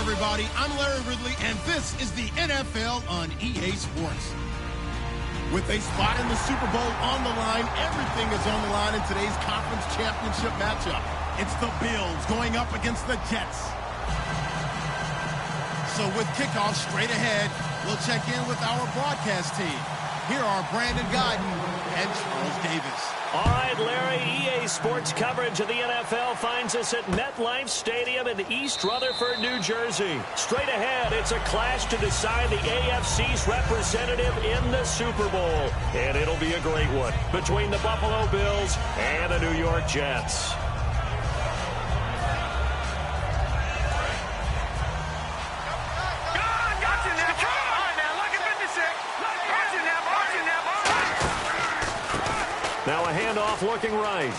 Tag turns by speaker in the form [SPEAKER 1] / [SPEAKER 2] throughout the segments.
[SPEAKER 1] Everybody, I'm Larry Ridley, and this is the NFL on EA Sports. With a spot in the Super Bowl on the line, everything is on the line in today's conference championship matchup. It's the Bills going up against the Jets. So with kickoff straight ahead, we'll check in with our broadcast team. Here are Brandon Guyton and Charles Davis.
[SPEAKER 2] All right, Larry, EA Sports coverage of the NFL finds us at MetLife Stadium in East Rutherford, New Jersey. Straight ahead, it's a clash to decide the AFC's representative in the Super Bowl. And it'll be a great one between the Buffalo Bills and the New York Jets. Now a handoff looking right.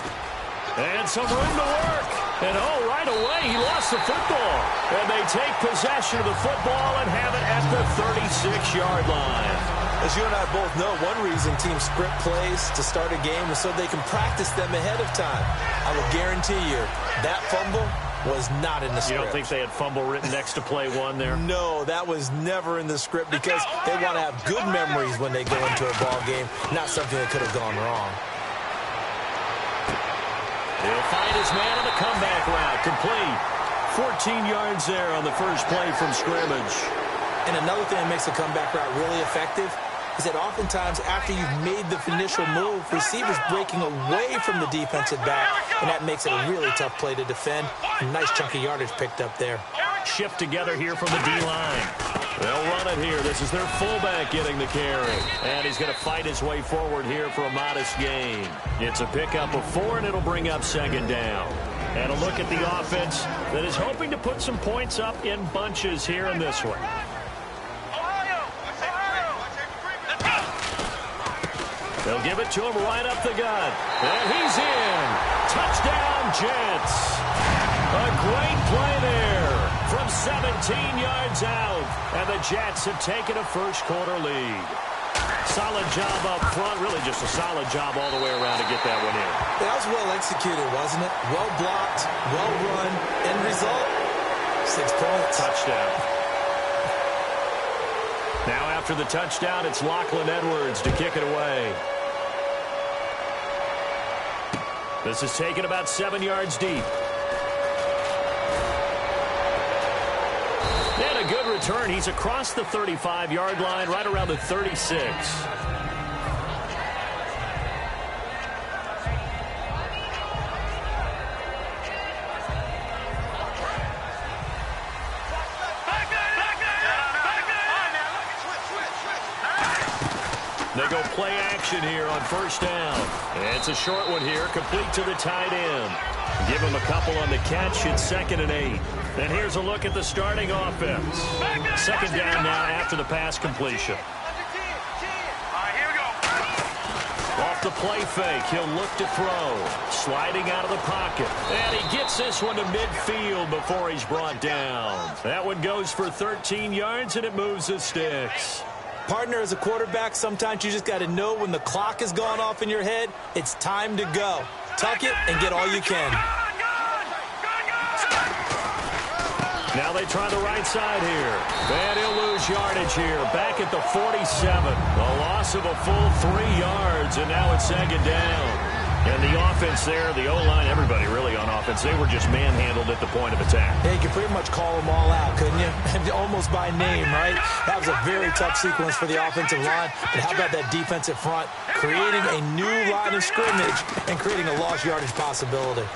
[SPEAKER 2] And some room to work. And right away he lost the football. And they take possession of the football and have it at the 36-yard line.
[SPEAKER 3] As you and I both know, one reason teams script plays to start a game is so they can practice them ahead of time. I will guarantee you that fumble was not in the script.
[SPEAKER 2] You don't think they had fumble written next to play one there?
[SPEAKER 3] No, that was never in the script because they want to have good memories when they go into a ball game, not something that could have gone wrong.
[SPEAKER 2] He'll find his man on the comeback route. Complete. 14 yards there on the first play from scrimmage.
[SPEAKER 3] And another thing that makes a comeback route really effective is that oftentimes after you've made the initial move, receivers breaking away from the defensive back, and that makes it a really tough play to defend. A nice chunk of yardage picked up there.
[SPEAKER 2] Shift together here from the D-line. They'll run it here. This is their fullback getting the carry. And he's going to fight his way forward here for a modest gain. It's a pickup of 4, and it'll bring up second down. And a look at the offense that is hoping to put some points up in bunches here in this one. They'll give it to him right up the gut. And he's in. Touchdown, Jets. A great play there from 17 yards out. And the Jets have taken a first-quarter lead. Solid job up front. Really just a solid job all the way around to get that one in.
[SPEAKER 3] That was well executed, wasn't it? Well blocked, well run. End result, 6 points.
[SPEAKER 2] Touchdown. Now after the touchdown, it's Lachlan Edwards to kick it away. This is taken about 7 yards deep. And a good return. He's across the 35-yard line, right around the 36. The they go play action here on first down. It's a short one here, complete to the tight end. Give him a couple on the catch. It's 2nd and 8. And here's a look at the starting offense. 2nd down now after the pass completion. Off the play fake, he'll look to throw. Sliding out of the pocket. And he gets this one to midfield before he's brought down. That one goes for 13 yards, and it moves the sticks.
[SPEAKER 3] Partner, as a quarterback, sometimes you just got to know when the clock has gone off in your head, it's time to go. Tuck it and get all you can.
[SPEAKER 2] Now they try the right side here. And he'll lose yardage here. Back at the 47. A loss of a full 3 yards, and now it's 2nd down. And the offense there, the O-line, everybody really on offense, they were just manhandled at the point of attack.
[SPEAKER 3] Yeah, you could pretty much call them all out, couldn't you? Almost by name, right? That was a very tough sequence for the offensive line. But how about that defensive front creating a new line of scrimmage and creating a lost yardage possibility?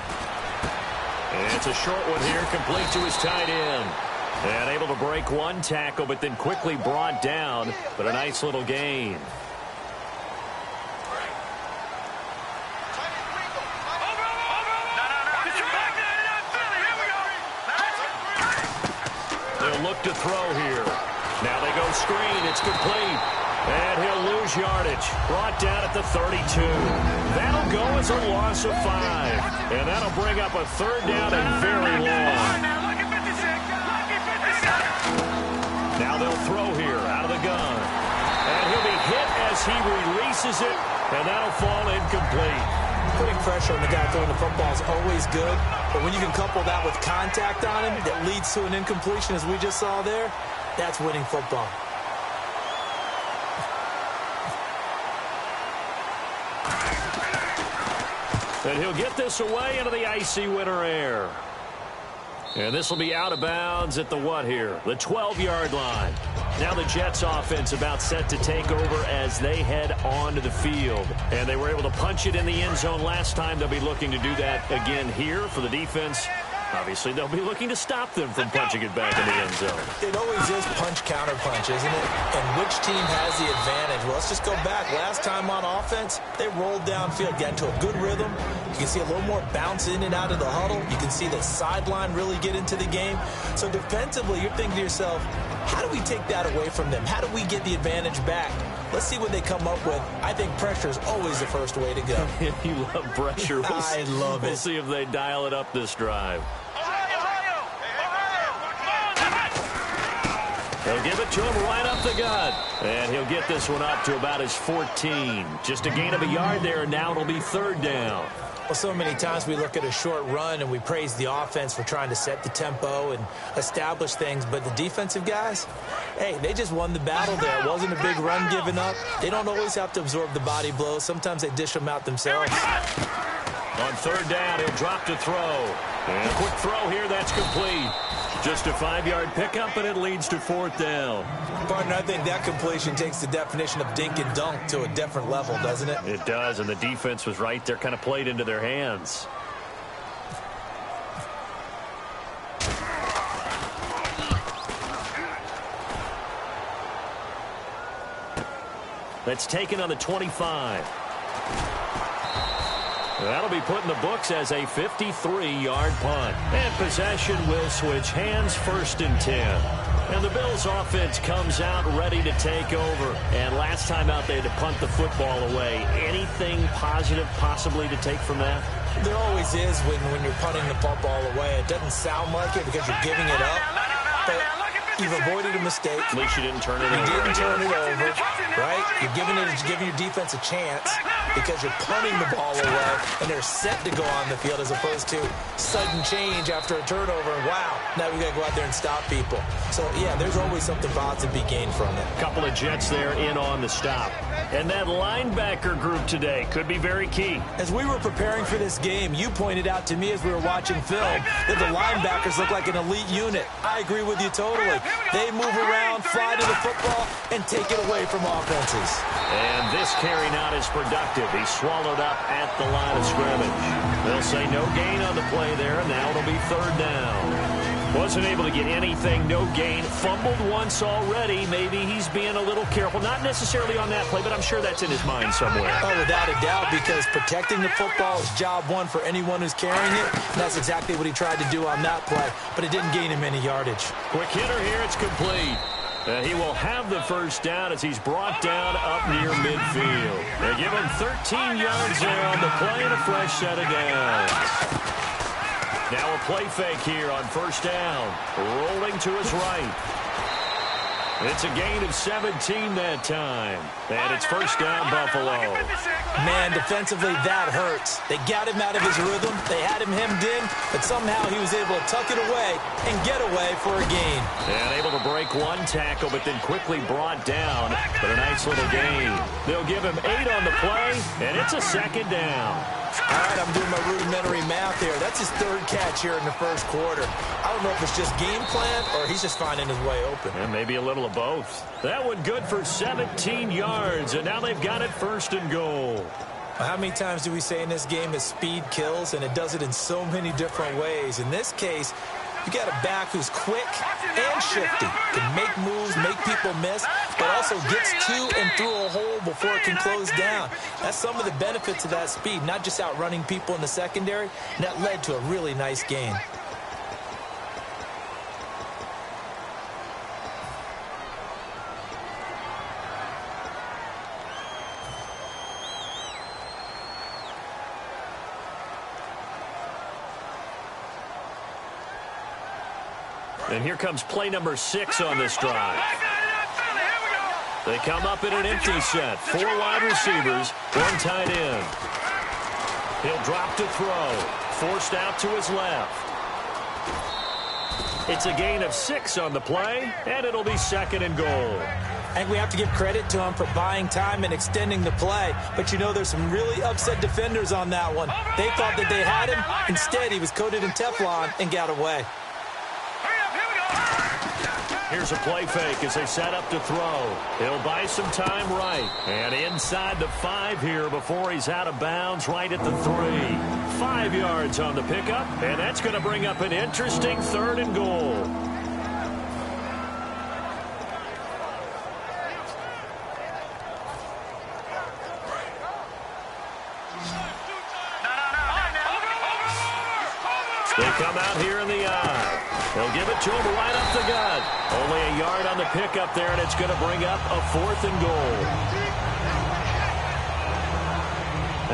[SPEAKER 2] And it's a short one here, complete to his tight end. And able to break one tackle, but then quickly brought down. But a nice little gain. They'll look to throw here. Now they go screen. It's complete. And he'll lose yardage. Brought down at the 32. That'll go as a loss of 5. And that'll bring up a 3rd down and very long. Now they'll throw here out of the gun. And he'll be hit as he releases it. And that'll fall incomplete.
[SPEAKER 3] Putting pressure on the guy throwing the football is always good. But when you can couple that with contact on him that leads to an incompletion, as we just saw there, that's winning football.
[SPEAKER 2] And he'll get this away into the icy winter air. And this will be out of bounds at the what here? The 12-yard line. Now the Jets offense about set to take over as they head onto the field. And they were able to punch it in the end zone last time. They'll be looking to do that again here for the defense. Obviously, they'll be looking to stop them from punching it back in the end zone.
[SPEAKER 3] It always is punch-counter-punch, isn't it? And which team has the advantage? Well, let's just go back. Last time on offense, they rolled downfield, got into a good rhythm. You can see a little more bounce in and out of the huddle. You can see the sideline really get into the game. So defensively, you're thinking to yourself, how do we take that away from them? How do we get the advantage back? Let's see what they come up with. I think pressure is always the first way to go.
[SPEAKER 2] You love pressure.
[SPEAKER 3] I love it.
[SPEAKER 2] We'll see if they dial it up this drive. They'll give it to him right up the gut. And he'll get this one up to about his 14. Just a gain of a yard there, and now it'll be 3rd down.
[SPEAKER 3] Well, so many times we look at a short run and we praise the offense for trying to set the tempo and establish things. But the defensive guys, hey, they just won the battle there. It wasn't a big run given up. They don't always have to absorb the body blows. Sometimes they dish them out themselves.
[SPEAKER 2] On 3rd down, he'll drop to throw. And a quick throw here, that's complete. Just a 5-yard pickup, and it leads to 4th down.
[SPEAKER 3] Partner, I think that completion takes the definition of dink and dunk to a different level, doesn't it?
[SPEAKER 2] It does, and the defense was right there, kind of played into their hands. That's taken on the 25. That'll be put in the books as a 53-yard punt. And possession will switch hands, 1st and 10. And the Bills offense comes out ready to take over. And last time out they had to punt the football away. Anything positive possibly to take from that?
[SPEAKER 3] There always is when you're punting the football away. It doesn't sound like it because you're giving it up. But you've avoided a mistake.
[SPEAKER 2] At least you didn't turn it over.
[SPEAKER 3] You didn't turn it over, right? You're giving your defense a chance because you're punting the ball away, and they're set to go on the field as opposed to sudden change after a turnover. Wow, now we got to go out there and stop people. So, yeah, there's always something positive to be gained from it.
[SPEAKER 2] Couple of Jets there in on the stop. And that linebacker group today could be very key.
[SPEAKER 3] As we were preparing for this game, you pointed out to me as we were watching film that the linebackers look like an elite unit. I agree with you totally. They move around, fly to the football, and take it away from offenses.
[SPEAKER 2] And this carry not as productive. He's swallowed up at the line of scrimmage. They'll say no gain on the play there, and now it'll be 3rd down. Wasn't able to get anything, no gain. Fumbled once already. Maybe he's being a little careful. Not necessarily on that play, but I'm sure that's in his mind somewhere.
[SPEAKER 3] Oh, without a doubt, because protecting the football is job one for anyone who's carrying it. And that's exactly what he tried to do on that play, but it didn't gain him any yardage.
[SPEAKER 2] Quick hitter here. It's complete. He will have the first down as he's brought down up near midfield. They give him 13 yards there on the play and a fresh set of downs. Now a play fake here on first down. Rolling to his right. It's a gain of 17 that time. And it's first down, Buffalo.
[SPEAKER 3] Man, defensively, that hurts. They got him out of his rhythm. They had him hemmed in, but somehow he was able to tuck it away and get away for a gain.
[SPEAKER 2] And able to break one tackle, but then quickly brought down. But a nice little gain. They'll give him 8 on the play, and it's a second down.
[SPEAKER 3] All right, I'm doing my rudimentary math here. That's his third catch here in the first quarter. I don't know if it's just game plan or he's just finding his way open.
[SPEAKER 2] And maybe a little of both. That one good for 17 yards, and now they've got it first and goal.
[SPEAKER 3] How many times do we say in this game that speed kills, and it does it in so many different ways? In this case, you got a back who's quick and shifty, can make moves, make people miss, but also gets to and through a hole before it can close down. That's some of the benefits of that speed, not just outrunning people in the secondary, and that led to a really nice gain.
[SPEAKER 2] And here comes play number 6 on this drive. They come up in an empty set. 4 wide receivers, 1 tight end. He'll drop to throw. Forced out to his left. It's a gain of 6 on the play, and it'll be second and goal.
[SPEAKER 3] I think we have to give credit to him for buying time and extending the play. But, you know, there's some really upset defenders on that one. They thought that they had him. Instead, he was coated in Teflon and got away.
[SPEAKER 2] Here's a play fake as they set up to throw. He'll buy some time right. And inside the 5 here before he's out of bounds right at the 3. 5 yards on the pickup, and that's going to bring up an interesting third and goal. They come out here in the eye. They'll give it to him right up the gut. Only a yard on the pickup there, and it's going to bring up a 4th and goal.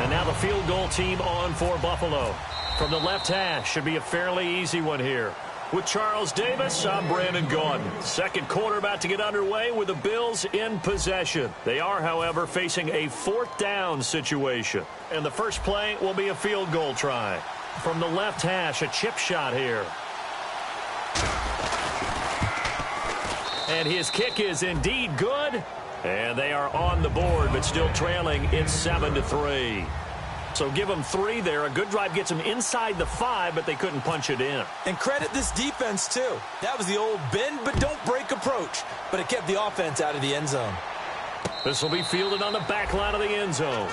[SPEAKER 2] And now the field goal team on for Buffalo. From the left hash, should be a fairly easy one here. With Charles Davis, I'm Brandon Gaudin. Second quarter about to get underway with the Bills in possession. They are, however, facing a 4th down situation. And the first play will be a field goal try. From the left hash, a chip shot here. And his kick is indeed good. And they are on the board, but still trailing. It's 7-3. So give them 3 there. A good drive gets them inside the 5, but they couldn't punch it in.
[SPEAKER 3] And credit this defense, too. That was the old bend but don't break approach. But it kept the offense out of the end zone.
[SPEAKER 2] This will be fielded on the back line of the end zone.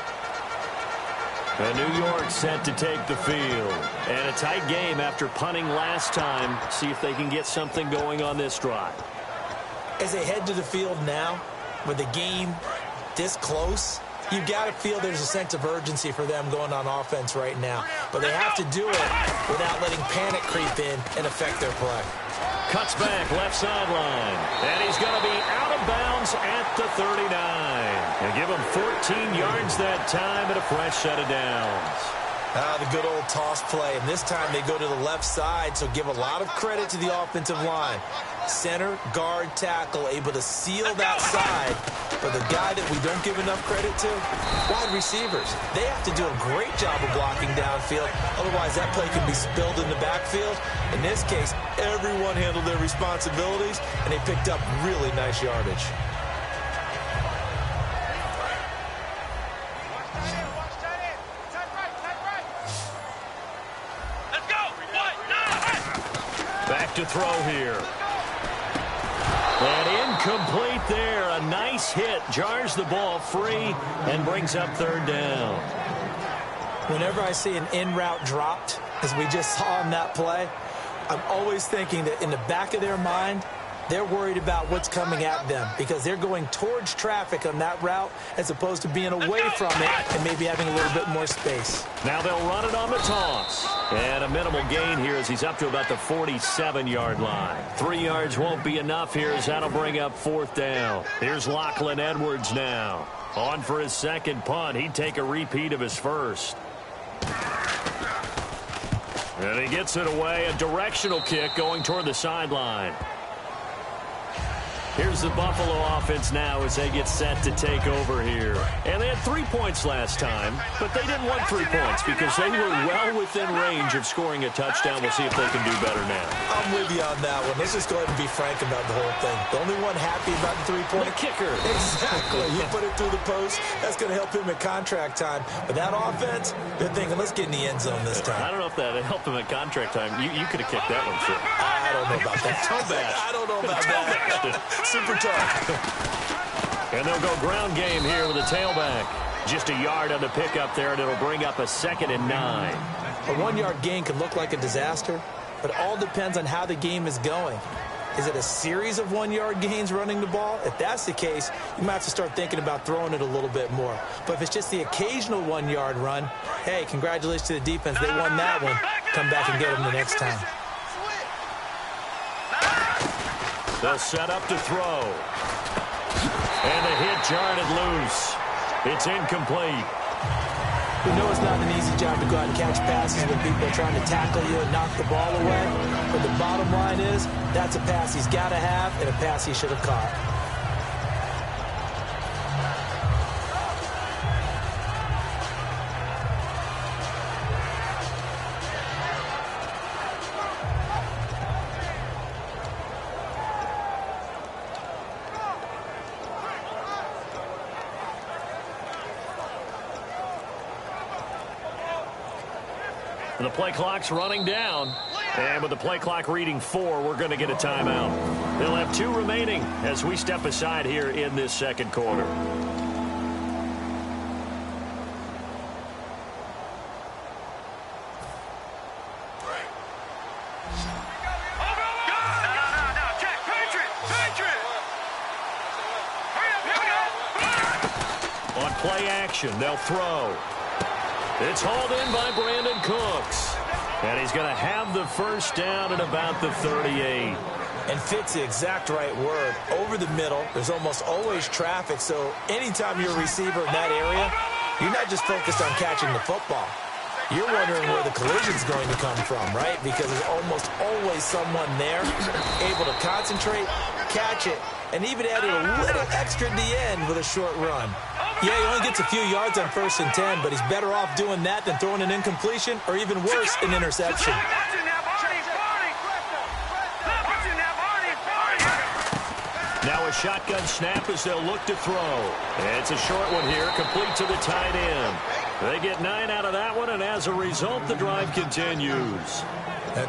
[SPEAKER 2] And New York set to take the field. And a tight game after punting last time. See if they can get something going on this drive.
[SPEAKER 3] As they head to the field now, with the game this close, you've got to feel there's a sense of urgency for them going on offense right now. But they have to do it without letting panic creep in and affect their play.
[SPEAKER 2] Cuts back, left sideline. And he's going to be out of bounds at the 39. And give him 14 yards that time and a fresh set of downs.
[SPEAKER 3] The good old toss play. And this time they go to the left side, so give a lot of credit to the offensive line. Center, guard, tackle, able to seal that side. But the guy that we don't give enough credit to, wide receivers. They have to do a great job of blocking downfield. Otherwise, that play can be spilled in the backfield. In this case, everyone handled their responsibilities, and they picked up really nice yardage.
[SPEAKER 2] Back to throw here. And incomplete there. A nice hit. Jars the ball free and brings up 3rd down.
[SPEAKER 3] Whenever I see an in route dropped, as we just saw in that play, I'm always thinking that in the back of their mind, they're worried about what's coming at them because they're going towards traffic on that route as opposed to being away from it and maybe having a little bit more space.
[SPEAKER 2] Now they'll run it on the toss. And a minimal gain here as he's up to about the 47-yard line. 3 yards won't be enough here as that'll bring up 4th down. Here's Lachlan Edwards now. On for his second punt. He'd take a repeat of his first. And he gets it away. A directional kick going toward the sideline. Here's the Buffalo offense now as they get set to take over here. And they had 3 points last time, but they didn't want 3 points because they were well within range of scoring a touchdown. We'll see if they can do better now.
[SPEAKER 3] I'm with you on that one. Let's just go ahead and be frank about the whole thing. The only one happy about the 3-point
[SPEAKER 2] kicker.
[SPEAKER 3] Exactly. You put it through the post. That's going to help him at contract time. But that offense, they're thinking, let's get in the end zone this time.
[SPEAKER 2] I don't know if that helped him at contract time. You could have kicked that one, too.
[SPEAKER 3] I don't know about that. I don't know about that. Super tough.
[SPEAKER 2] And they'll go ground game here with a tailback. Just a yard on the pickup there, and it'll bring up a 2nd and 9.
[SPEAKER 3] A 1-yard gain can look like a disaster, but it all depends on how the game is going. Is it a series of 1-yard gains running the ball? If that's the case, you might have to start thinking about throwing it a little bit more. But if it's just the occasional 1-yard run, hey, congratulations to the defense. They won that one. Come back and get them the next time.
[SPEAKER 2] They'll set up to throw. And the hit jarred it loose. It's incomplete.
[SPEAKER 3] We know it's not an easy job to go out and catch passes when people are trying to tackle you and knock the ball away. But the bottom line is, that's a pass he's got to have and a pass he should have caught.
[SPEAKER 2] The play clock's running down. And with the play clock reading 4, we're going to get a timeout. They'll have 2 remaining as we step aside here in this second quarter. On play action, they'll throw. It's hauled in by Brandon Cooks. And he's going to have the first down at about the 38.
[SPEAKER 3] And fit's the exact right word. Over the middle, there's almost always traffic. So anytime you're a receiver in that area, you're not just focused on catching the football. You're wondering where the collision's going to come from, right? Because there's almost always someone there able to concentrate, catch it, and even added a little extra at the end with a short run. Yeah, he only gets a few yards on 1st and 10, but he's better off doing that than throwing an incompletion or even worse, an interception.
[SPEAKER 2] Now a shotgun snap as they'll look to throw. It's a short one here, complete to the tight end. They get 9 out of that one, and as a result, the drive continues.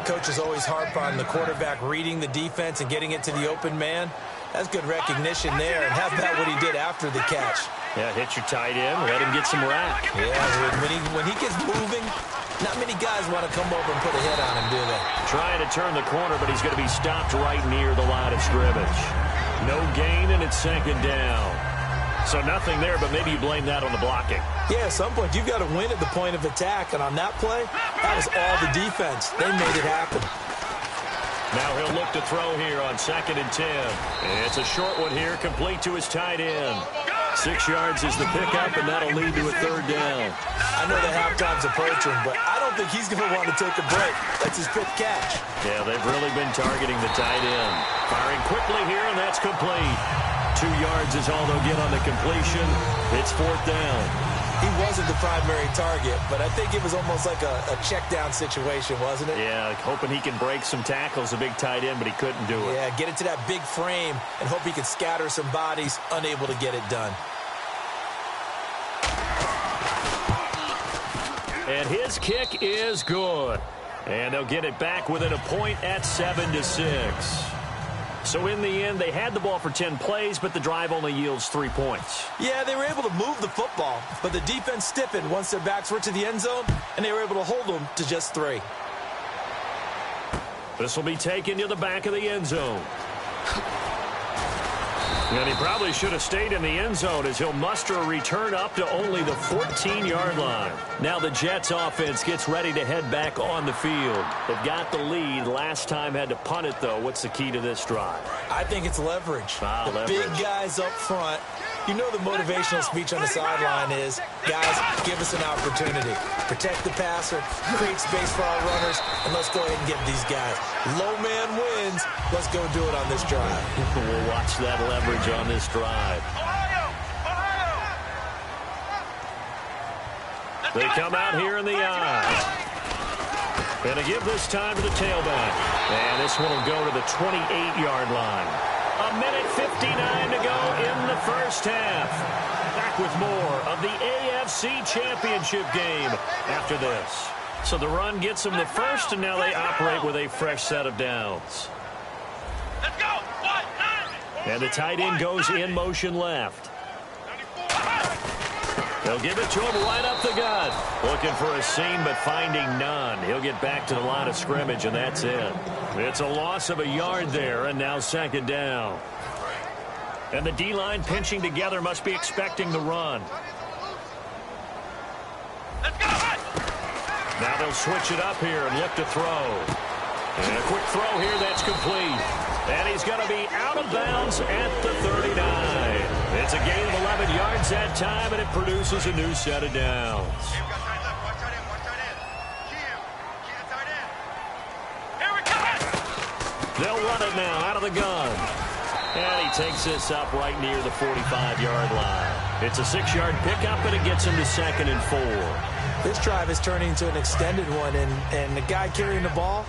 [SPEAKER 3] Coaches always harp on the quarterback reading the defense and getting it to the open man. That's good recognition there, and how about what he did after the catch?
[SPEAKER 2] Yeah, hit your tight end, let him get some rack.
[SPEAKER 3] Yeah, when he gets moving, not many guys want to come over and put a hit on him, do they?
[SPEAKER 2] Trying to turn the corner, but he's going to be stopped right near the line of scrimmage. No gain, and it's 2nd down. So nothing there, but maybe you blame that on the blocking.
[SPEAKER 3] Yeah, at some point, you've got to win at the point of attack, and on that play, that was all the defense. They made it happen.
[SPEAKER 2] Now he'll look to throw here on 2nd and 10. It's a short one here, complete to his tight end. 6 yards is the pickup, and that'll lead to a 3rd down.
[SPEAKER 3] I know the halftime's approaching, but I don't think he's going to want to take a break. That's his 5th catch.
[SPEAKER 2] Yeah, they've really been targeting the tight end. Firing quickly here, and that's complete. 2 yards is all they'll get on the completion. It's 4th down.
[SPEAKER 3] He wasn't the primary target, but I think it was almost like a check-down situation, wasn't it?
[SPEAKER 2] Yeah, hoping he can break some tackles, a big tight end, but he couldn't do it.
[SPEAKER 3] Yeah, get it to that big frame and hope he can scatter some bodies, unable to get it done.
[SPEAKER 2] And his kick is good. And they'll get it back within a point at 7-6. So in the end, they had the ball for 10 plays, but the drive only yields 3 points.
[SPEAKER 3] Yeah, they were able to move the football, but the defense stiffened once their backs were to the end zone, and they were able to hold them to just 3.
[SPEAKER 2] This will be taken to the back of the end zone. And he probably should have stayed in the end zone as he'll muster a return up to only the 14-yard line. Now the Jets offense gets ready to head back on the field. They've got the lead. Last time had to punt it, though. What's the key to this drive?
[SPEAKER 3] I think it's leverage.
[SPEAKER 2] Leverage.
[SPEAKER 3] Big guys up front. You know the motivational speech on the sideline is, guys, give us an opportunity. Protect the passer, create space for our runners, and let's go ahead and get these guys. Low man wins. Let's go do it on this drive.
[SPEAKER 2] We'll watch that leverage on this drive. They come out here in the eye. And to give this time to the tailback. And this one will go to the 28-yard line. A minute 59 to go in the first half. Back with more of the AFC Championship game after this. So the run gets them the first, and now they operate with a fresh set of downs.
[SPEAKER 4] Let's go.
[SPEAKER 2] And the tight end goes in motion left. They'll give it to him right up the gut. Looking for a seam, but finding none. He'll get back to the line of scrimmage, and that's it. It's a loss of a yard there, and now second down. And the D-line pinching together must be expecting the run.
[SPEAKER 4] Let's go.
[SPEAKER 2] Now they'll switch it up here and look to throw. And a quick throw here that's complete. And he's going to be out of bounds at the 39. It's a gain of 11 yards that time, and it produces a new set of downs. They'll run it now out of the gun. And he takes this up right near the 45-yard line. It's a 6-yard pickup, and it gets him to 2nd and 4.
[SPEAKER 3] This drive is turning into an extended one, and the guy carrying the ball,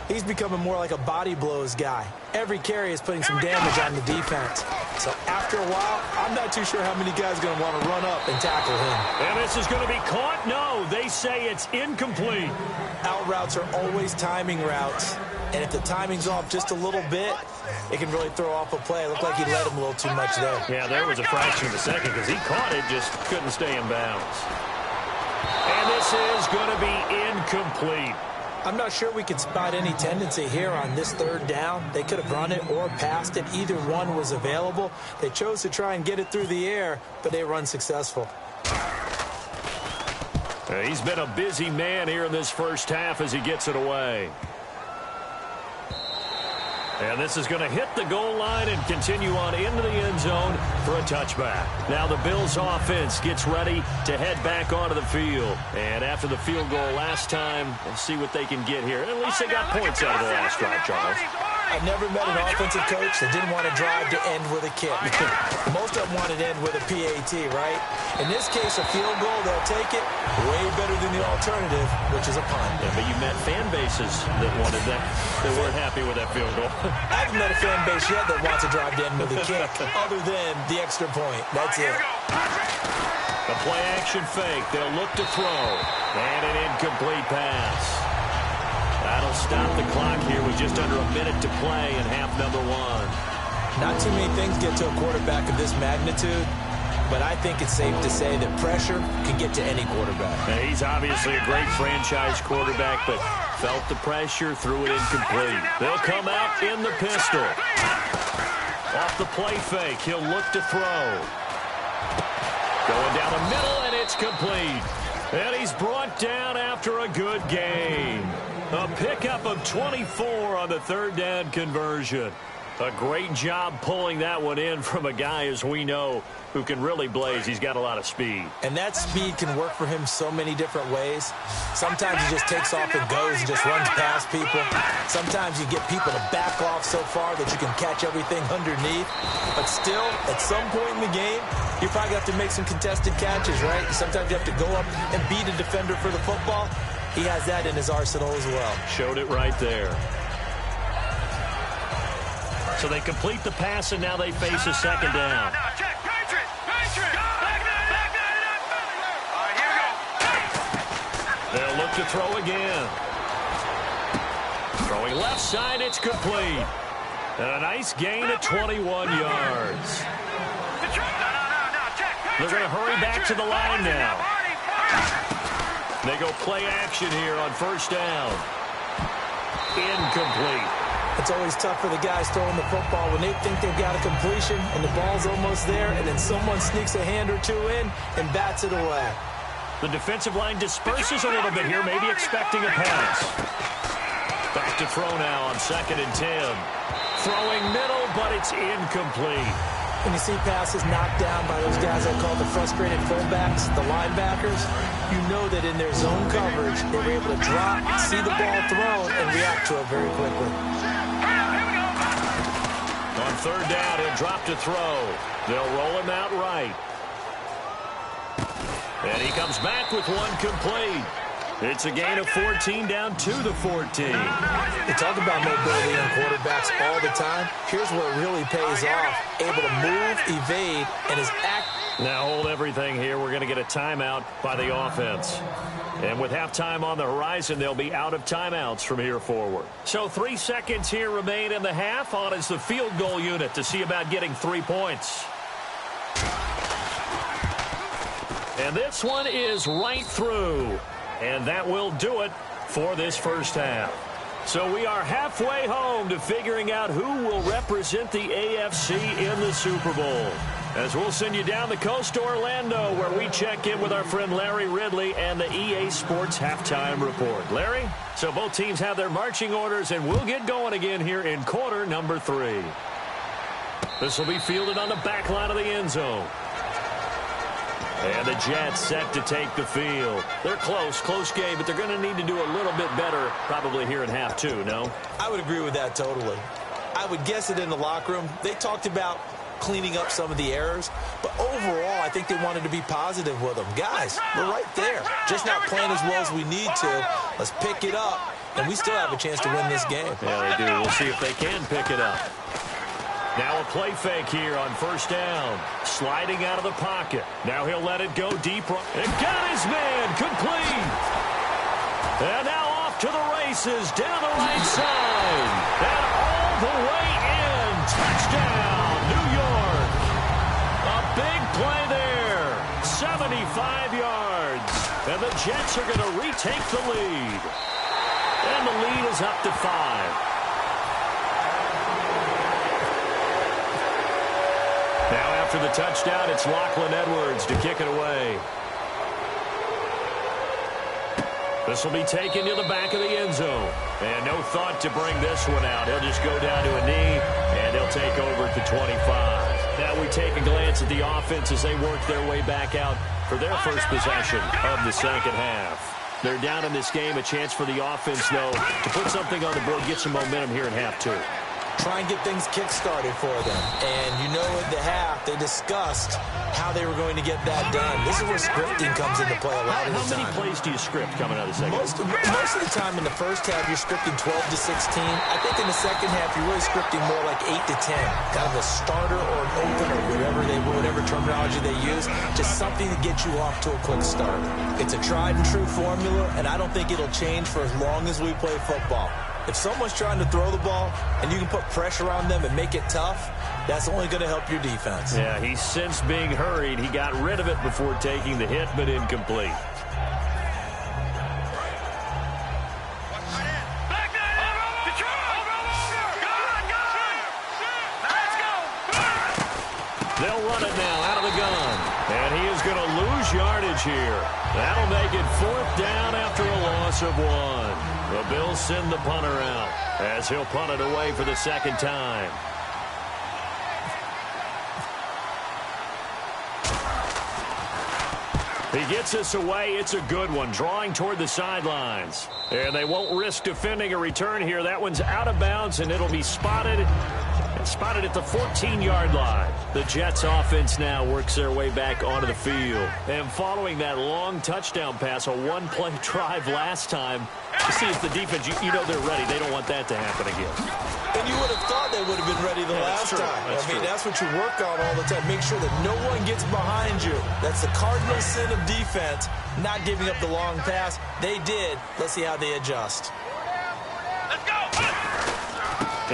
[SPEAKER 3] he's becoming more like a body blows guy. Every carry is putting some damage on the defense. So after a while, I'm not too sure how many guys are going to want to run up and tackle him.
[SPEAKER 2] And this is going to be caught? No, they say it's incomplete.
[SPEAKER 3] Out routes are always timing routes. And if the timing's off just a little bit, it can really throw off a play. It looked like he let him a little too much there.
[SPEAKER 2] Yeah, there was a fraction of a second because he caught it, just couldn't stay in bounds. And this is going to be incomplete.
[SPEAKER 3] I'm not sure we can spot any tendency here on this third down. They could have run it or passed it. Either one was available. They chose to try and get it through the air, but they were unsuccessful.
[SPEAKER 2] He's been a busy man here in this first half as he gets it away. And this is going to hit the goal line and continue on into the end zone for a touchback. Now the Bills offense gets ready to head back onto the field. And after the field goal last time, we'll see what they can get here. At least they got points out of the last drive, Charles.
[SPEAKER 3] I've never met an offensive coach that didn't want to drive to end with a kick. Most of them want to end with a PAT, right? In this case, a field goal, they'll take it way better than the alternative, which is a punt.
[SPEAKER 2] Yeah, but you met fan bases that wanted that, that weren't happy with that field goal.
[SPEAKER 3] I haven't met a fan base yet that wants to drive to end with a kick, other than the extra point. That's it.
[SPEAKER 2] The play-action fake. They'll look to throw. And an incomplete pass. That'll stop the clock here with just under a minute to play in half number one.
[SPEAKER 3] Not too many things get to a quarterback of this magnitude, but I think it's safe to say that pressure can get to any quarterback.
[SPEAKER 2] Now, he's obviously a great franchise quarterback, but felt the pressure, threw it incomplete. They'll come out in the pistol. Off the play fake, he'll look to throw. Going down the middle, and it's complete. And he's brought down after a good game. A pickup of 24 on the third down conversion. A great job pulling that one in from a guy, as we know, who can really blaze. He's got a lot of speed.
[SPEAKER 3] And that speed can work for him so many different ways. Sometimes he just takes off and goes and just runs past people. Sometimes you get people to back off so far that you can catch everything underneath. But still, at some point in the game, you probably have to make some contested catches, right? Sometimes you have to go up and beat a defender for the football. He has that in his arsenal as well.
[SPEAKER 2] Showed it right there. So they complete the pass, and now they face a second down. They'll look to throw again. Throwing left side, it's complete. And a nice gain of 21 yards. They're going to hurry back to the line now. They go play action here on first down. Incomplete.
[SPEAKER 3] It's always tough for the guys throwing the football when they think they've got a completion and the ball's almost there, and then someone sneaks a hand or two in and bats it away.
[SPEAKER 2] The defensive line disperses a little bit here, maybe expecting a pass. Back to throw now on 2nd and 10. Throwing middle, but it's incomplete.
[SPEAKER 3] When you see passes knocked down by those guys I call the frustrated fullbacks, the linebackers, you know that in their zone coverage, they were able to drop, see the ball thrown, and react to it very quickly.
[SPEAKER 2] On 3rd down, he'll drop to throw. They'll roll him out right. And he comes back with one complete. It's a gain of 14 down to the 14.
[SPEAKER 3] They talk about mobility on quarterbacks all the time. Here's where it really pays off. Able to move, evade, and his act.
[SPEAKER 2] Now hold everything here. We're going to get a timeout by the offense. And with halftime on the horizon, they'll be out of timeouts from here forward. So 3 seconds here remain in the half. On is the field goal unit to see about getting 3 points. And this one is right through. And that will do it for this first half. So we are halfway home to figuring out who will represent the AFC in the Super Bowl. As we'll send you down the coast to Orlando, where we check in with our friend Larry Ridley and the EA Sports Halftime Report. Larry, so both teams have their marching orders, and we'll get going again here in quarter number 3. This will be fielded on the back line of the end zone. And the Jets set to take the field. They're close game, but they're going to need to do a little bit better probably here in half 2, no?
[SPEAKER 3] I would agree with that totally. I would guess it in the locker room. They talked about cleaning up some of the errors, but overall, I think they wanted to be positive with them. Guys, we're right there. Just not playing as well as we need to. Let's pick it up, and we still have a chance to win this game.
[SPEAKER 2] Yeah, they do. We'll see if they can pick it up. Now a play fake here on 1st down. Sliding out of the pocket. Now he'll let it go deep. And got his man. Complete. And now off to the races down the right side. And all the way in. Touchdown, New York. A big play there. 75 yards. And the Jets are going to retake the lead. And the lead is up to 5. Now after the touchdown, it's Lachlan Edwards to kick it away. This will be taken to the back of the end zone. And no thought to bring this one out. He'll just go down to a knee, and he'll take over at the 25. Now we take a glance at the offense as they work their way back out for their first possession of the second half. They're down in this game. A chance for the offense, though, to put something on the board, get some momentum here in half 2.
[SPEAKER 3] Try and get things kick-started for them. And you know at the half, they discussed how they were going to get that done. This is where scripting comes into play a lot of the time.
[SPEAKER 2] How many plays do you script coming out of the second?
[SPEAKER 3] Most of the time in the first half, you're scripting 12 to 16. I think in the second half, you're really scripting more like 8 to 10. Kind of a starter or an opener, whatever terminology they use. Just something to get you off to a quick start. It's a tried and true formula, and I don't think it'll change for as long as we play football. If someone's trying to throw the ball and you can put pressure on them and make it tough, that's only going to help your defense.
[SPEAKER 2] Yeah, he's since being hurried. He got rid of it before taking the hit, but incomplete. They'll run it now out of the gun. And he is going to lose yardage here. That'll make it 4th down after a loss of 1. The Bills send the punter out as he'll punt it away for the second time. He gets us away. It's a good one, drawing toward the sidelines. And they won't risk defending a return here. That one's out of bounds, and it'll be spotted at the 14-yard line. The Jets offense now works their way back onto the field. And following that long touchdown pass, a one-play drive last time, to see if the defense, you know they're ready. They don't want that to happen again.
[SPEAKER 3] And you would have thought they would have been ready the last time. That's what you work on all the time. Make sure that no one gets behind you. That's the cardinal sin of defense, not giving up the long pass. They did. Let's see how they adjust.
[SPEAKER 4] Let's go!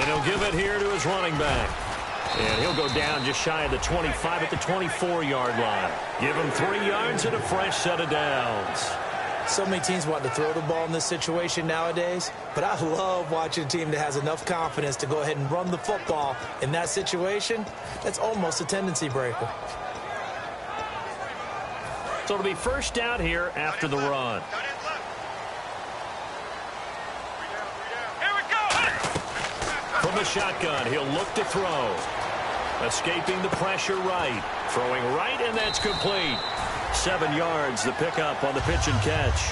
[SPEAKER 2] And he'll give it here to his running back. And he'll go down just shy of the 25 at the 24-yard line. Give him 3 yards and a fresh set of downs.
[SPEAKER 3] So many teams want to throw the ball in this situation nowadays, but I love watching a team that has enough confidence to go ahead and run the football in that situation. That's almost a tendency breaker.
[SPEAKER 2] So it'll be first down here after the run. From the shotgun, he'll look to throw. Escaping the pressure right. Throwing right, and that's complete. 7 yards, the pickup on the pitch and catch.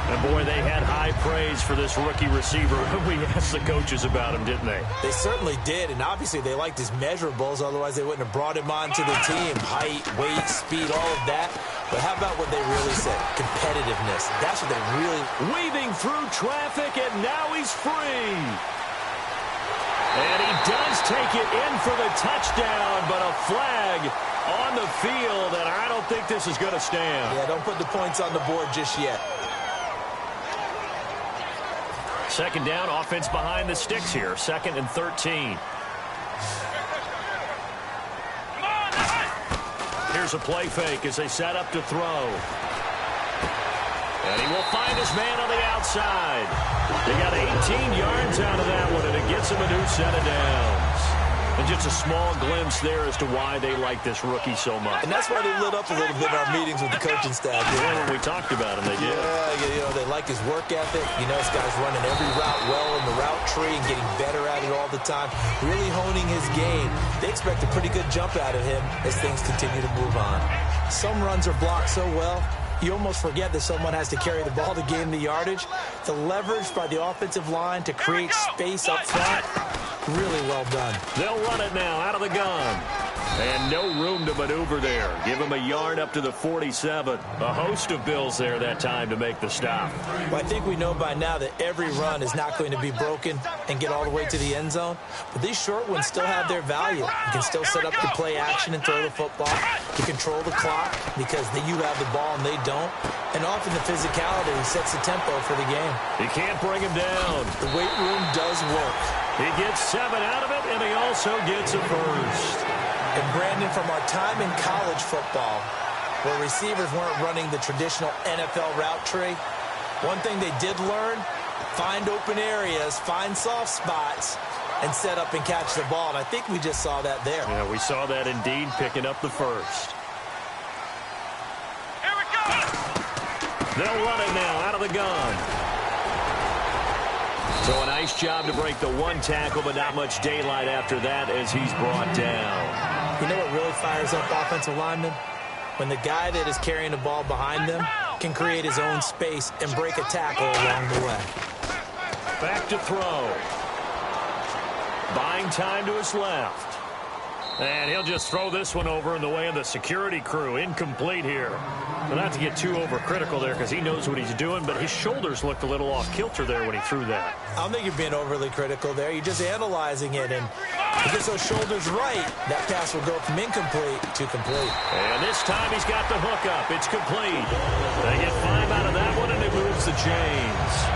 [SPEAKER 2] And, boy, they had high praise for this rookie receiver. We asked the coaches about him, didn't they?
[SPEAKER 3] They certainly did, and obviously they liked his measurables. Otherwise, they wouldn't have brought him onto the team. Height, weight, speed, all of that. But how about what they really said? Competitiveness. That's what they really...
[SPEAKER 2] Weaving through traffic, and now he's free. And he does take it in for the touchdown, but a flag on the field, and I don't think this is going to stand.
[SPEAKER 3] Yeah, don't put the points on the board just yet.
[SPEAKER 2] Second down, offense behind the sticks here. 2nd and 13. Here's a play fake as they set up to throw. And he will find his man on the outside. They got 18 yards out of that one, and it gets him a new set of downs. And just a small glimpse there as to why they like this rookie so much.
[SPEAKER 3] And that's why they lit up a little bit in our meetings with the coaching staff.
[SPEAKER 2] Yeah, when we talked about him, they did.
[SPEAKER 3] Yeah, they like his work ethic. This guy's running every route well in the route tree and getting better at it all the time. Really honing his game. They expect a pretty good jump out of him as things continue to move on. Some runs are blocked so well, you almost forget that someone has to carry the ball to gain the yardage. The leverage by the offensive line to create space up front, really well done.
[SPEAKER 2] They'll run it now out of the gun. And no room to maneuver there. Give him a yard up to the 47. A host of Bills there that time to make the stop.
[SPEAKER 3] Well, I think we know by now that every run is not going to be broken and get all the way to the end zone. But these short ones still have their value. You can still set up the play action and throw the football. You control the clock because you have the ball and they don't. And often the physicality sets the tempo for the game.
[SPEAKER 2] You can't bring him down.
[SPEAKER 3] The weight room does work.
[SPEAKER 2] He gets 7 out of it, and he also gets a first.
[SPEAKER 3] And Brandon, from our time in college football, where receivers weren't running the traditional NFL route tree, one thing they did learn, find open areas, find soft spots, and set up and catch the ball. And I think we just saw that there.
[SPEAKER 2] Yeah, we saw that indeed, picking up the first.
[SPEAKER 4] Here we go!
[SPEAKER 2] They'll run it now out of the gun. So a nice job to break the one tackle, but not much daylight after that as he's brought down.
[SPEAKER 3] You know what really fires up offensive linemen? When the guy that is carrying the ball behind them can create his own space and break a tackle along the way.
[SPEAKER 2] Back to throw. Buying time to his left. And he'll just throw this one over in the way of the security crew. Incomplete here. But not to get too overcritical there because he knows what he's doing, but his shoulders looked a little off kilter there when he threw that.
[SPEAKER 3] I don't think you're being overly critical there. You're just analyzing it, and if he gets those shoulders right, that pass will go from incomplete to complete.
[SPEAKER 2] And this time he's got the hook up. It's complete. They get 5 out of that one, and it moves the chains.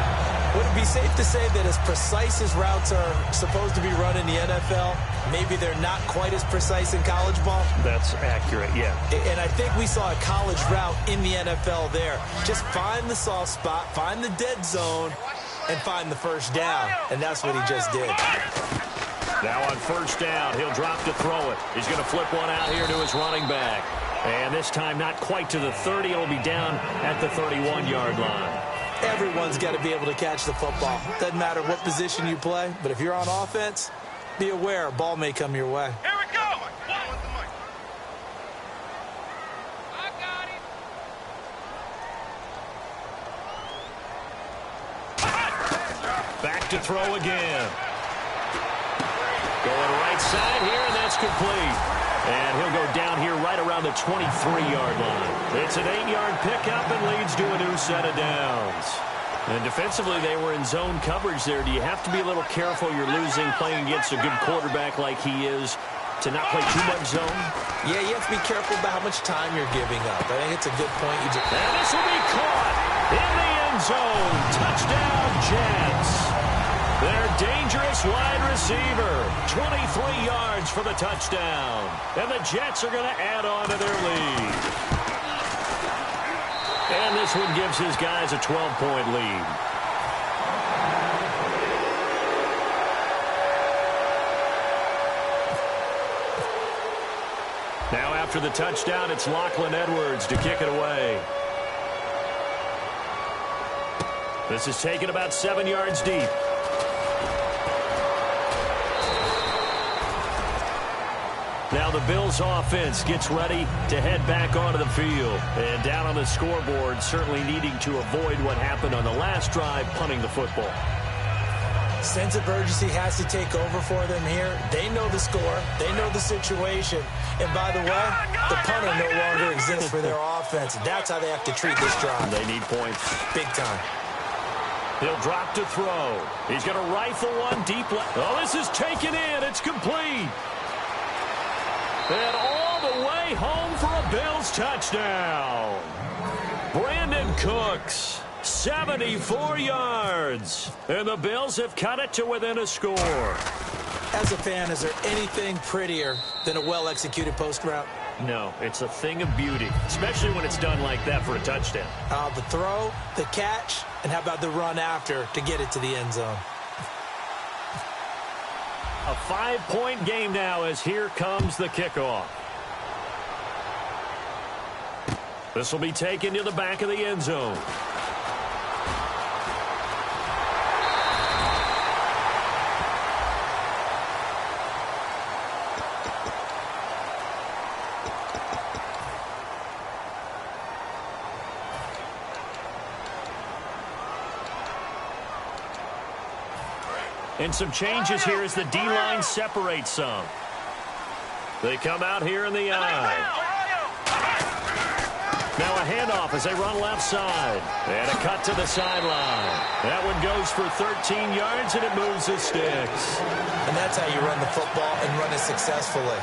[SPEAKER 3] Would it be safe to say that as precise as routes are supposed to be run in the NFL, maybe they're not quite as precise in college ball?
[SPEAKER 2] That's accurate, yeah.
[SPEAKER 3] And I think we saw a college route in the NFL there. Just find the soft spot, find the dead zone, and find the first down. And that's what he just did.
[SPEAKER 2] Now on first down, he'll drop to throw it. He's going to flip one out here to his running back. And this time not quite to the 30. It'll be down at the 31-yard line.
[SPEAKER 3] Everyone's got to be able to catch the football. Doesn't matter what position you play, but if you're on offense, be aware a ball may come your way.
[SPEAKER 4] Here we go! I got it!
[SPEAKER 2] Back to throw again. Going right side here, and that's complete. And he'll go down here right around the 23-yard line. It's an 8-yard pickup and leads to a new set of downs. And defensively, they were in zone coverage there. Do you have to be a little careful? You're losing, playing against a good quarterback like he is, to not play too much zone?
[SPEAKER 3] Yeah, you have to be careful about how much time you're giving up. I think it's a good point.
[SPEAKER 2] And this will be caught in the end zone. Touchdown, Jets. Their dangerous wide receiver, 23 yards for the touchdown. And the Jets are going to add on to their lead. And this one gives his guys a 12-point lead. Now after the touchdown, it's Lachlan Edwards to kick it away. This is taken about 7 yards deep. Now the Bills offense gets ready to head back onto the field. And down on the scoreboard, certainly needing to avoid what happened on the last drive, punting the football.
[SPEAKER 3] Sense of urgency has to take over for them here. They know the score. They know the situation. And by the way, the punter no longer exists for their offense. That's how they have to treat this drive.
[SPEAKER 2] They need points.
[SPEAKER 3] Big time.
[SPEAKER 2] He'll drop to throw. He's going to rifle one deep left. Oh, this is taken in. It's complete. And all the way home for a Bills touchdown. Brandon Cooks, 74 yards. And the Bills have cut it to within a score.
[SPEAKER 3] As a fan, is there anything prettier than a well-executed post route?
[SPEAKER 2] No, it's a thing of beauty, especially when it's done like that for a touchdown.
[SPEAKER 3] The throw, the catch, and how about the run after to get it to the end zone?
[SPEAKER 2] A 5-point game now as here comes the kickoff. This will be taken to the back of the end zone. And some changes here as the D-line separates some. They come out here in the eye. Now a handoff as they run left side. And a cut to the sideline. That one goes for 13 yards, and it moves the sticks.
[SPEAKER 3] And that's how you run the football and run it successfully.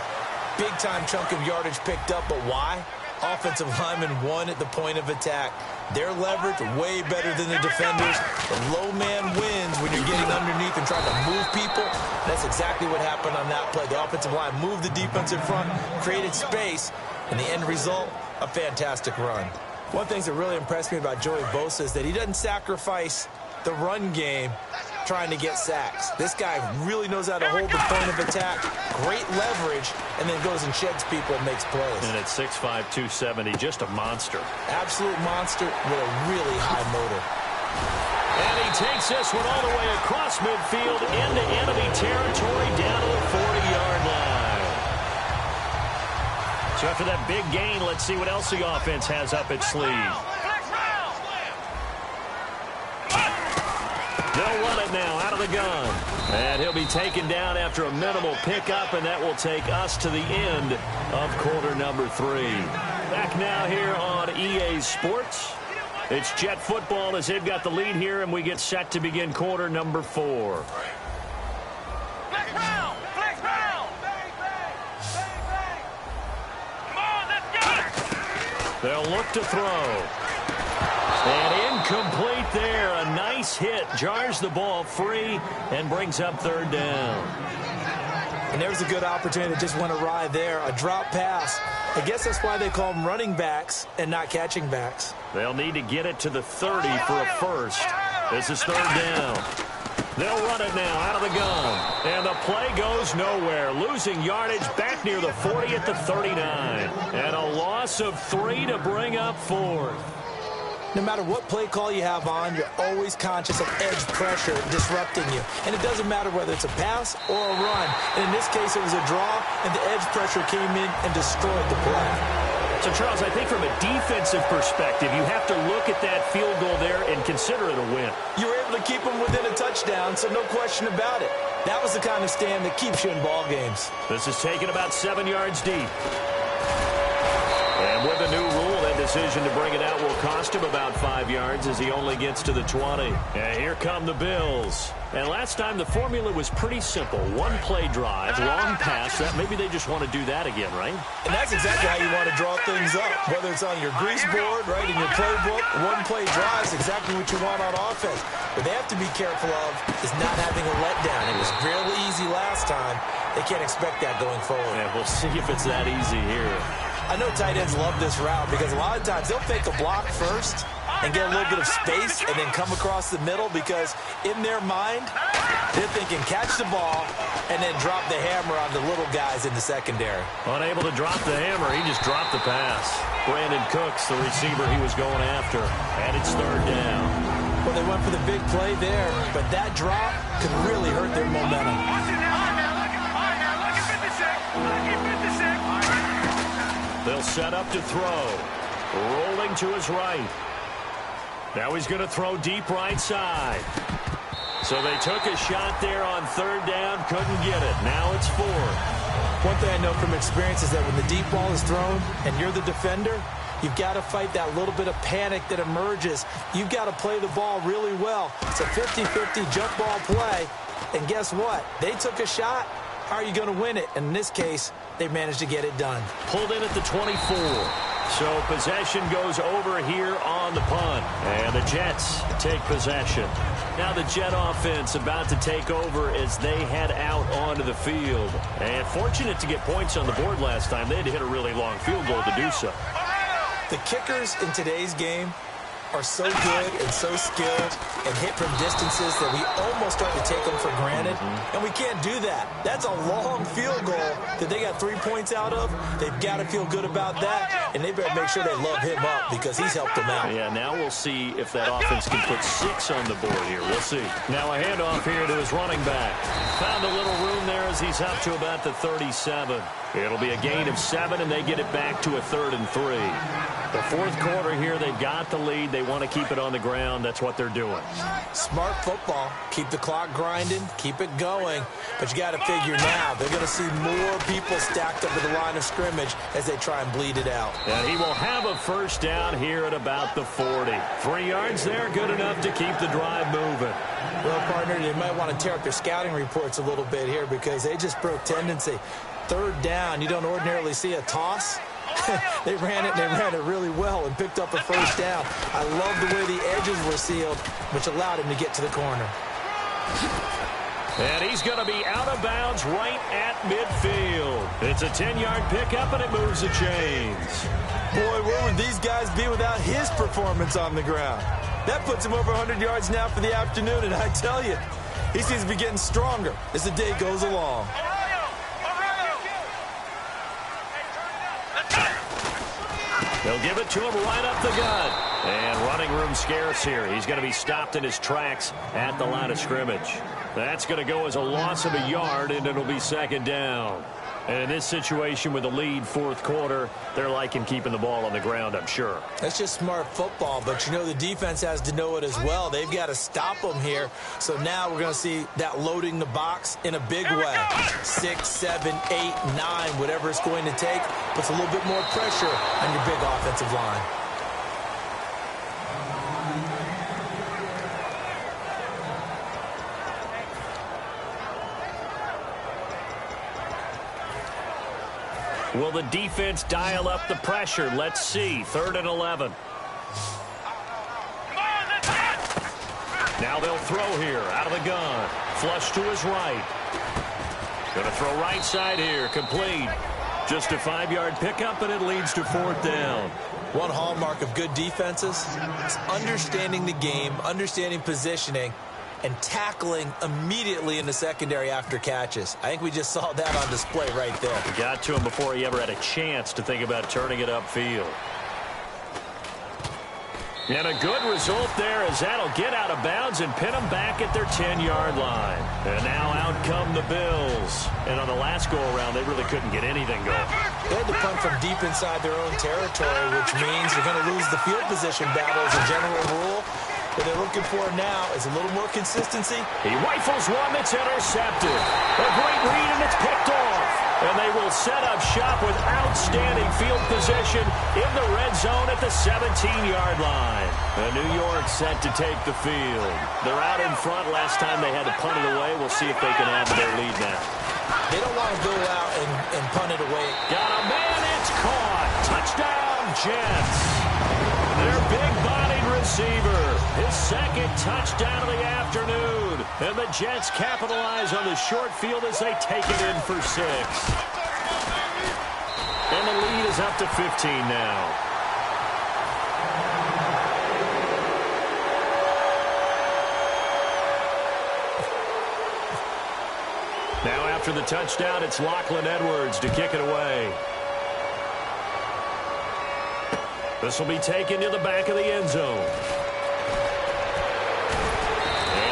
[SPEAKER 3] Big-time chunk of yardage picked up, but why? Offensive lineman won at the point of attack. Their leverage way better than the defenders. The low man wins when you're getting underneath and trying to move people. That's exactly what happened on that play. The offensive line moved the defensive front, created space, and the end result, a fantastic run. One thing that really impressed me about Joey Bosa is that he doesn't sacrifice the run game trying to get sacks. This guy really knows how to hold the point of attack, great leverage, and then goes and sheds people and makes plays.
[SPEAKER 2] And at 6'5", 270, just a monster.
[SPEAKER 3] Absolute monster with a really high motor.
[SPEAKER 2] And he takes this one all the way across midfield into enemy territory down to the 40-yard line. So after that big gain, let's see what else the offense has up its sleeve. They'll run it now out of the gun. And he'll be taken down after a minimal pickup, and that will take us to the end of quarter number 3. Back now here on EA Sports. It's Jet football as they've got the lead here, and we get set to begin quarter number 4.
[SPEAKER 4] Flex round! Flex round! Bang, bang! Bang, bang! Come on, let's go!
[SPEAKER 2] They'll look to throw. And incomplete there. A nice hit. Jars the ball free and brings up third down.
[SPEAKER 3] And there's a good opportunity that just went awry there. A drop pass. I guess that's why they call them running backs and not catching backs.
[SPEAKER 2] They'll need to get it to the 30 for a first. This is third down. They'll run it now out of the gun. And the play goes nowhere. Losing yardage back near the 40 at the 39. And a loss of 3 to bring up fourth.
[SPEAKER 3] No matter what play call you have on, you're always conscious of edge pressure disrupting you. And it doesn't matter whether it's a pass or a run. And in this case, it was a draw, and the edge pressure came in and destroyed the play.
[SPEAKER 2] So, Charles, I think from a defensive perspective, you have to look at that field goal there and consider it a win.
[SPEAKER 3] You were able to keep them within a touchdown, so no question about it. That was the kind of stand that keeps you in ball games.
[SPEAKER 2] This is taken about 7 yards deep. And with a new rule, that decision to bring it out will cost him about 5 yards as he only gets to the 20. And here come the Bills. And last time the formula was pretty simple. One play drive, long pass. That maybe they just want to do that again, right?
[SPEAKER 3] And that's exactly how you want to draw things up. Whether it's on your grease board, right, in your playbook, one play drive is exactly what you want on offense. What they have to be careful of is not having a letdown. It was really easy last time. They can't expect that going forward.
[SPEAKER 2] Yeah, we'll see if it's that easy here.
[SPEAKER 3] I know tight ends love this route because a lot of times they'll fake a block first and get a little bit of space and then come across the middle because in their mind, they're thinking catch the ball and then drop the hammer on the little guys in the secondary.
[SPEAKER 2] Unable to drop the hammer, he just dropped the pass. Brandon Cooks, the receiver he was going after, and it's third down.
[SPEAKER 3] Well, they went for the big play there, but that drop could really hurt their momentum.
[SPEAKER 2] They'll set up to throw. Rolling to his right. Now he's going to throw deep right side. So they took a shot there on third down, couldn't get it. Now it's fourth.
[SPEAKER 3] One thing I know from experience is that when the deep ball is thrown and you're the defender, you've got to fight that little bit of panic that emerges. You've got to play the ball really well. It's a 50-50 jump ball play. And guess what? They took a shot. How are you going to win it? And in this case, they managed to get it done.
[SPEAKER 2] Pulled in at the 24. So possession goes over here on the punt. And the Jets take possession. Now the Jet offense about to take over as they head out onto the field. And fortunate to get points on the board last time. They had to hit a really long field goal to do so.
[SPEAKER 3] The kickers in today's game are so good and so skilled and hit from distances that we almost start to take them for granted. And we can't do that. That's a long field goal that they got 3 points out of. They've got to feel good about that, and they better make sure they love him up because he's helped them out.
[SPEAKER 2] Yeah, now we'll see if that offense can put 6 on the board here. We'll see. Now a handoff here to his running back. Found a little room there as he's up to about the 37. It'll be a gain of 7, and they get it back to a 3rd and 3. The fourth quarter here, they've got the lead. They want to keep it on the ground. That's what they're doing.
[SPEAKER 3] Smart football. Keep the clock grinding. Keep it going. But you got to figure now, they're going to see more people stacked up at the line of scrimmage as they try and bleed it out.
[SPEAKER 2] And he will have a first down here at about the 40. 3 yards there, good enough to keep the drive moving.
[SPEAKER 3] Well, partner, they might want to tear up their scouting reports a little bit here because they just broke tendency. 3rd down, you don't ordinarily see a toss. They ran it really well and picked up a first down. I love the way the edges were sealed, which allowed him to get to the corner.
[SPEAKER 2] And he's going to be out of bounds right at midfield. It's a 10-yard pickup, and it moves the chains.
[SPEAKER 3] Boy, where would these guys be without his performance on the ground? That puts him over 100 yards now for the afternoon, and I tell you, he seems to be getting stronger as the day goes along.
[SPEAKER 2] They'll give it to him right up the gut. And running room scarce here. He's going to be stopped in his tracks at the line of scrimmage. That's going to go as a loss of a yard, and it'll be 2nd down. And in this situation with the lead, fourth quarter, they're liking keeping the ball on the ground, I'm sure.
[SPEAKER 3] That's just smart football, but you know the defense has to know it as well. They've got to stop them here. So now we're going to see that loading the box in a big way. 6, 7, 8, 9, whatever it's going to take, puts a little bit more pressure on your big offensive line.
[SPEAKER 2] Will the defense dial up the pressure? Let's see. 3rd and 11. Now they'll throw here out of the gun. Flush to his right. Going to throw right side here. Complete. Just a 5-yard pickup, and it leads to 4th down.
[SPEAKER 3] One hallmark of good defenses is understanding the game, understanding positioning, and tackling immediately in the secondary after catches. I think we just saw that on display right there.
[SPEAKER 2] Got to him before he ever had a chance to think about turning it upfield. And a good result there as that'll get out of bounds and pin them back at their 10-yard line. And now out come the Bills. And on the last go-around, they really couldn't get anything going.
[SPEAKER 3] They had to punt from deep inside their own territory, which means you're going to lose the field position battle as a general rule. What they're looking for now is a little more consistency.
[SPEAKER 2] He rifles one that's intercepted. A great read, and it's picked off. And they will set up shop with outstanding field position in the red zone at the 17-yard line. And New York set to take the field. They're out in front. Last time they had to punt it away. We'll see if they can add to their lead now.
[SPEAKER 3] They don't want to go out and punt it away.
[SPEAKER 2] Got a man. It's caught. Touchdown, Jets. Their big-bodied receiver. His 2nd touchdown of the afternoon. And the Jets capitalize on the short field as they take it in for 6. And And the lead is up to 15 now. Now after the touchdown, it's Lachlan Edwards to kick it away. This will be taken to the back of the end zone.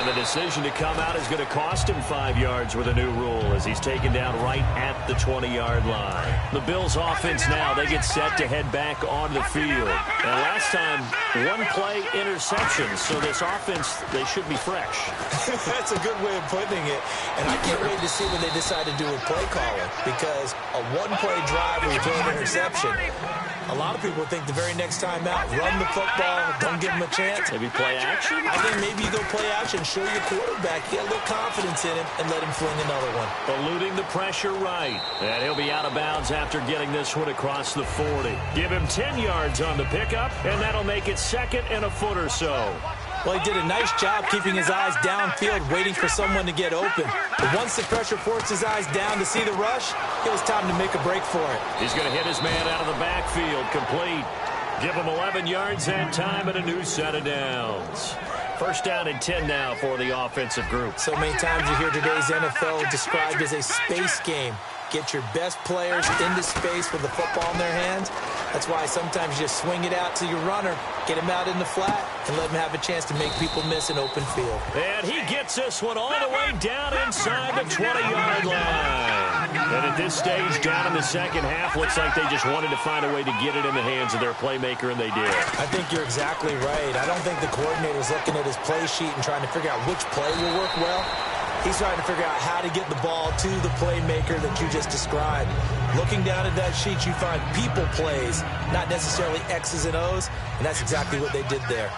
[SPEAKER 2] And the decision to come out is going to cost him 5 yards with a new rule as he's taken down right at the 20-yard line. The Bills offense now, they get set to head back on the field. And last time, one play interception, so this offense, they should be fresh.
[SPEAKER 3] That's a good way of putting it. And I can't wait to see when they decide to do a play calling, because a one-play drive where you throw an interception, a lot of people think the very next time out, run the football, don't give him a chance.
[SPEAKER 2] Maybe play action?
[SPEAKER 3] I think maybe you go play action, show your quarterback, get a little confidence in him, and let him fling another one.
[SPEAKER 2] Eluding the pressure right. And he'll be out of bounds after getting this one across the 40. Give him 10 yards on the pickup, and that'll make it second and a foot or so.
[SPEAKER 3] Well, he did a nice job keeping his eyes downfield, waiting for someone to get open. But once the pressure forced his eyes down to see the rush, it was time to make a break for it.
[SPEAKER 2] He's going to hit his man out of the backfield, complete. Give him 11 yards that time and a new set of downs. First down and 10 now for the offensive group.
[SPEAKER 3] So many times you hear today's NFL described as a space game. Get your best players into space with the football in their hands. That's why sometimes you just swing it out to your runner, get him out in the flat, and let him have a chance to make people miss an open field.
[SPEAKER 2] And he gets this one all the way down inside the 20-yard line. And at this stage, down in the second half, looks like they just wanted to find a way to get it in the hands of their playmaker, and they did.
[SPEAKER 3] I think you're exactly right. I don't think the coordinator's looking at his play sheet and trying to figure out which play will work well. He's trying to figure out how to get the ball to the playmaker that you just described. Looking down at that sheet, you find people plays, not necessarily X's and O's, and that's exactly what they did there.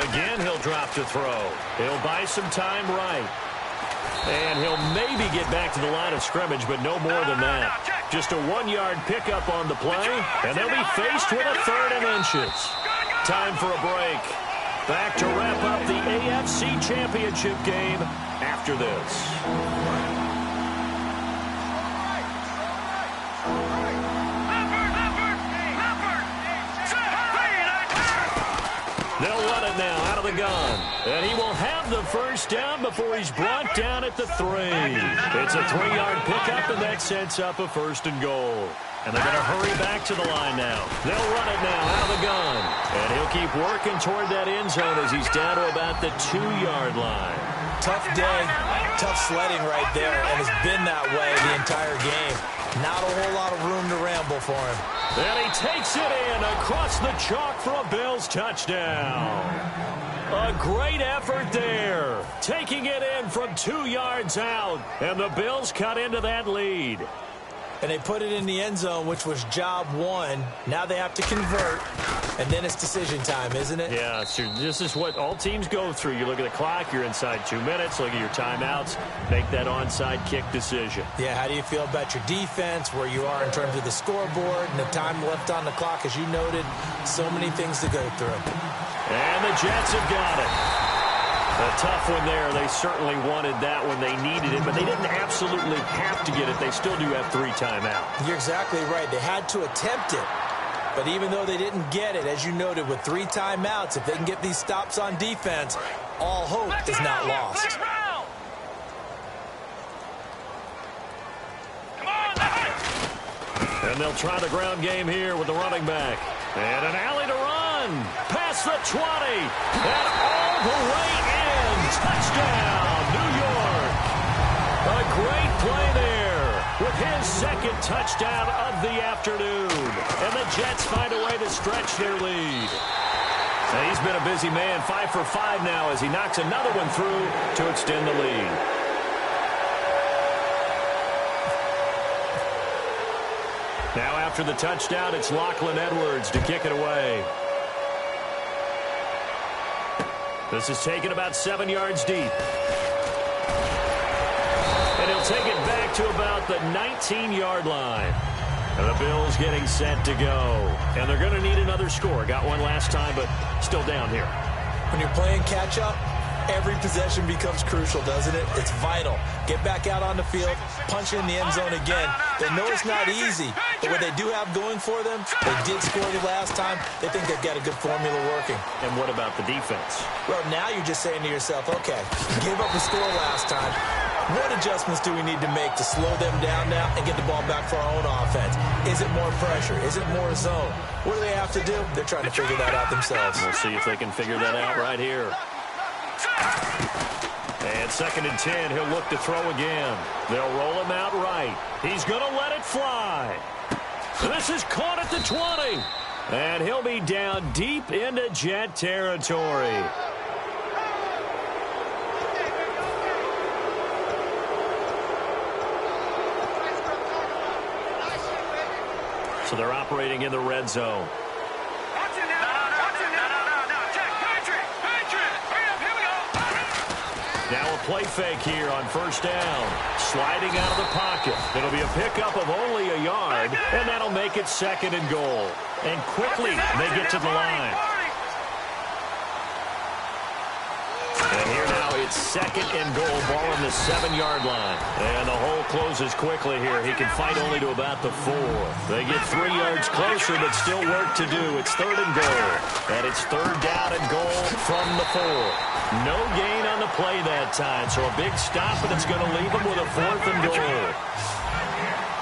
[SPEAKER 2] Again, he'll drop to throw. He'll buy some time right. And he'll maybe get back to the line of scrimmage, but no more than that. Just a 1-yard pickup on the play, and they'll be faced with a 3rd and inches. Time for a break. Back to wrap up the AFC Championship game after this. They'll run it now out of the gun. And he will have the first down before he's brought down at the 3. It's a 3-yard pickup, and that sets up a 1st and goal. And they're going to hurry back to the line now. They'll run it now out of the gun. And he'll keep working toward that end zone as he's down to about the 2-yard line.
[SPEAKER 3] Tough day, tough sledding right there, and it's been that way the entire game. Not a whole lot of room to ramble for him.
[SPEAKER 2] And he takes it in across the chalk for a Bills touchdown. A great effort there. Taking it in from 2 yards out. And the Bills cut into that lead.
[SPEAKER 3] And they put it in the end zone, which was job 1. Now they have to convert, and then it's decision time, isn't it?
[SPEAKER 2] Yeah, so this is what all teams go through. You look at the clock, you're inside 2 minutes, look at your timeouts, make that onside kick decision.
[SPEAKER 3] Yeah, how do you feel about your defense, where you are in terms of the scoreboard, and the time left on the clock, as you noted, so many things to go through.
[SPEAKER 2] And the Jets have got it. A tough one there. They certainly wanted that when they needed it, but they didn't absolutely have to get it. They still do have 3 timeouts.
[SPEAKER 3] You're exactly right. They had to attempt it. But even though they didn't get it, as you noted, with 3 timeouts, if they can get these stops on defense, all hope is not lost.
[SPEAKER 2] And they'll try the ground game here with the running back. And an alley to run. Past the 20. And all the way in. Touchdown, New York. A great play there with his 2nd touchdown of the afternoon. And the Jets find a way to stretch their lead. And he's been a busy man, 5 for 5 now as he knocks another one through to extend the lead. Now after the touchdown, it's Lachlan Edwards to kick it away. This is taken about 7 yards deep. And he'll take it back to about the 19-yard line. And the Bills getting set to go. And they're going to need another score. Got one last time, but still down here.
[SPEAKER 3] When you're playing catch-up, Every possession becomes crucial, doesn't it? It's vital. Get back out on the field, punch in the end zone again. They know it's not easy, but what they do have going for them, they did score the last time. They think they've got a good formula working.
[SPEAKER 2] And what about the defense?
[SPEAKER 3] Well, now you're just saying to yourself, okay, gave up a score last time. What adjustments do we need to make to slow them down now and get the ball back for our own offense? Is it more pressure? Is it more zone? What do they have to do? They're trying to figure that out themselves.
[SPEAKER 2] We'll see if they can figure that out right here. And 2nd and 10, he'll look to throw again. They'll roll him out right. He's going to let it fly. This is caught at the 20. And he'll be down deep into Jet territory. So they're operating in the red zone. Now a play fake here on 1st down. Sliding out of the pocket. It'll be a pickup of only a yard, and that'll make it 2nd and goal. And quickly they get to the line. And here now it's 2nd and goal, ball on the 7-yard line. And the hole closes quickly here. He can fight only to about the 4. They get 3 yards closer, but still work to do. It's 3rd and goal. And it's 3rd down and goal from the 4. No gain on the play that time, so a big stop, and it's going to leave them with a 4th and goal.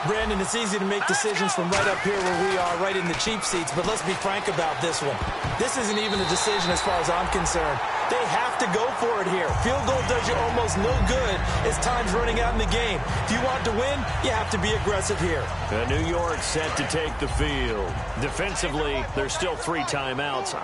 [SPEAKER 3] Brandon, it's easy to make decisions from right up here where we are, right in the cheap seats, but let's be frank about this one. This isn't even a decision as far as I'm concerned. They have to go for it here. Field goal does you almost no good as time's running out in the game. If you want to win, you have to be aggressive here.
[SPEAKER 2] New York set to take the field. Defensively, there's still 3 timeouts.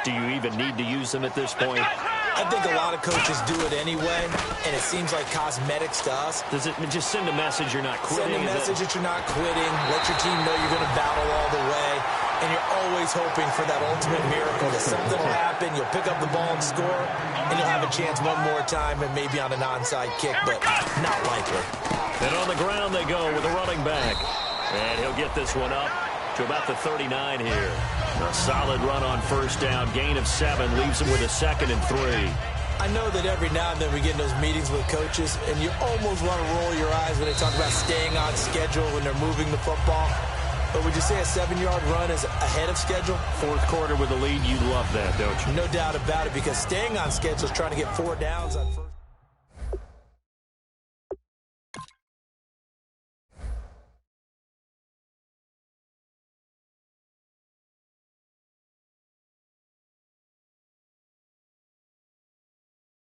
[SPEAKER 2] Do you even need to use them at this point?
[SPEAKER 3] I think a lot of coaches do it anyway, and it seems like cosmetics to us.
[SPEAKER 2] Does it just send a message you're not quitting?
[SPEAKER 3] Send a message that you're not quitting. Let your team know you're going to battle all the way. And you're always hoping for that ultimate miracle, that something will happen, you'll pick up the ball and score, and you'll have a chance one more time and maybe on an onside kick, but not likely.
[SPEAKER 2] And on the ground they go with a running back. And he'll get this one up to about the 39 here. A solid run on 1st down, gain of 7, leaves him with a 2nd and 3.
[SPEAKER 3] I know that every now and then we get in those meetings with coaches, and you almost want to roll your eyes when they talk about staying on schedule when they're moving the football. But would you say a 7-yard run is ahead of schedule?
[SPEAKER 2] 4th quarter with a lead, you love that, don't you?
[SPEAKER 3] No doubt about it, because staying on schedule is trying to get 4 downs on 1st.